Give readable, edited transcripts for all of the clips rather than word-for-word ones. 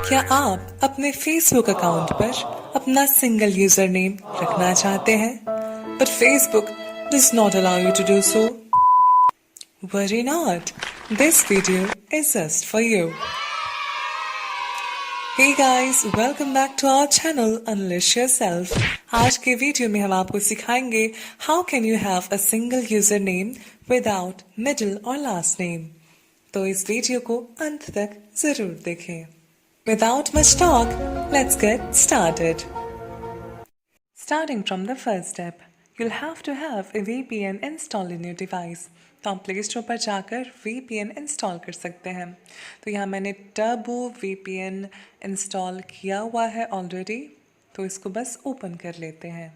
क्या आप अपने फेसबुक अकाउंट पर अपना सिंगल यूजर नेम रखना चाहते हैं but Facebook does not allow you to do so? Worry not. This video is just for you. Hey guys, welcome back to our channel Unleash Yourself. आज के video में हम आपको सिखाएंगे how can you have a single user name without middle or last name. तो इस video को अंत तक जरूर देखें. Without much talk, let's get started. Starting from the first step, you'll have to have a VPN installed in your device. तो आप play store पर जाकर VPN इंस्टॉल कर सकते हैं. तो यहाँ मैंने टर्बो VPN इंस्टॉल किया हुआ है ऑलरेडी, तो इसको बस ओपन कर लेते हैं.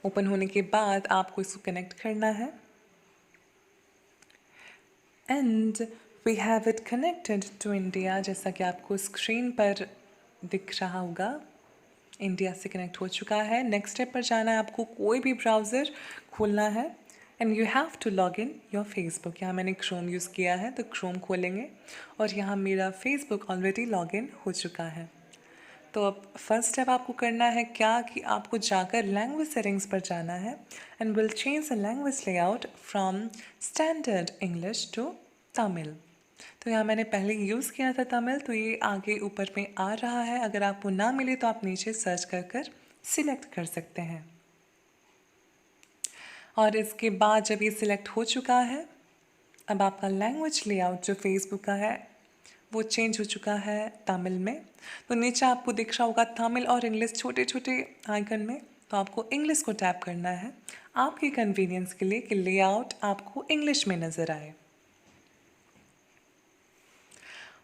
ओपन होने के बाद आपको इसको कनेक्ट करना है. And we have it connected to India. जैसा कि आपको स्क्रीन पर दिख रहा होगा, इंडिया से कनेक्ट हो चुका है. नेक्स्ट स्टेप पर जाना है, आपको कोई भी ब्राउज़र खोलना है and you have to log in your Facebook. यहाँ मैंने क्रोम यूज़ किया है तो क्रोम खोलेंगे और यहाँ मेरा फेसबुक ऑलरेडी लॉग इन हो चुका है. तो अब फर्स्ट स्टेप आपको करना है क्या कि आपको जाकर लैंग्वेज सेटिंग्स पर जाना है and will change the language layout from standard English to Tamil. तो यहाँ मैंने पहले यूज़ किया था तमिल, तो ये आगे ऊपर में आ रहा है. अगर आपको ना मिले तो आप नीचे सर्च कर सिलेक्ट कर सकते हैं. और इसके बाद जब ये सिलेक्ट हो चुका है, अब आपका लैंग्वेज लेआउट जो फेसबुक का है वो चेंज हो चुका है तमिल में. तो नीचे आपको दिख रहा होगा तमिल और इंग्लिश छोटे छोटे आइकन में, तो आपको इंग्लिश को टैप करना है आपके कन्वीनियंस के लिए कि लेआउट आपको इंग्लिश में नज़र आए.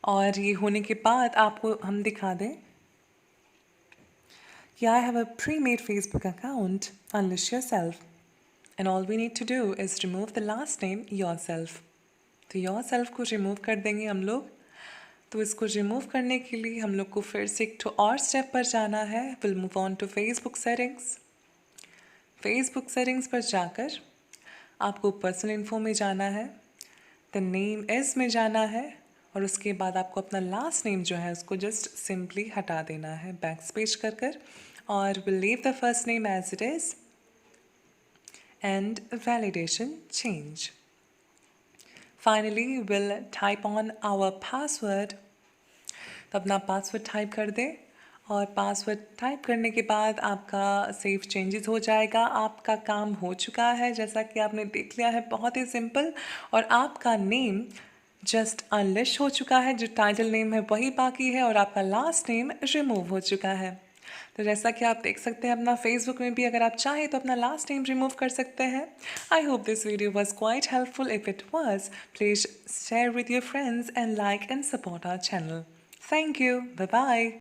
और ये होने के बाद आपको हम दिखा दें कि I have a pre made Facebook account unleash yourself and all we need to do is remove the last name yourself. तो योरसेल्फ को रिमूव कर देंगे हम लोग. तो इसको रिमूव करने के लिए हम लोग को फिर से एक और स्टेप पर जाना है. Will move on to Facebook settings. Facebook settings पर जाकर आपको पर्सनल इन्फो में जाना है, द नेम इज़ में जाना है और उसके बाद आपको अपना लास्ट नेम जो है उसको जस्ट सिंपली हटा देना है बैक स्पेस कर और will leave the first name as it is and validation change. Finally, we'll type on our password. तो अपना पासवर्ड टाइप कर दें और पासवर्ड टाइप करने के बाद आपका सेव चेंजेस हो जाएगा. आपका काम हो चुका है, जैसा कि आपने देख लिया है, बहुत ही सिंपल. और आपका नेम जस्ट अनलिश हो चुका है, जो टाइटल नेम है वही बाकी है और आपका लास्ट नेम रिमूव हो चुका है. तो जैसा कि आप देख सकते हैं अपना फेसबुक में भी अगर आप चाहें तो अपना लास्ट नेम रिमूव कर सकते हैं. I hope this video was quite helpful. If it was, please share with your friends and like and support our channel. Thank you. Bye bye.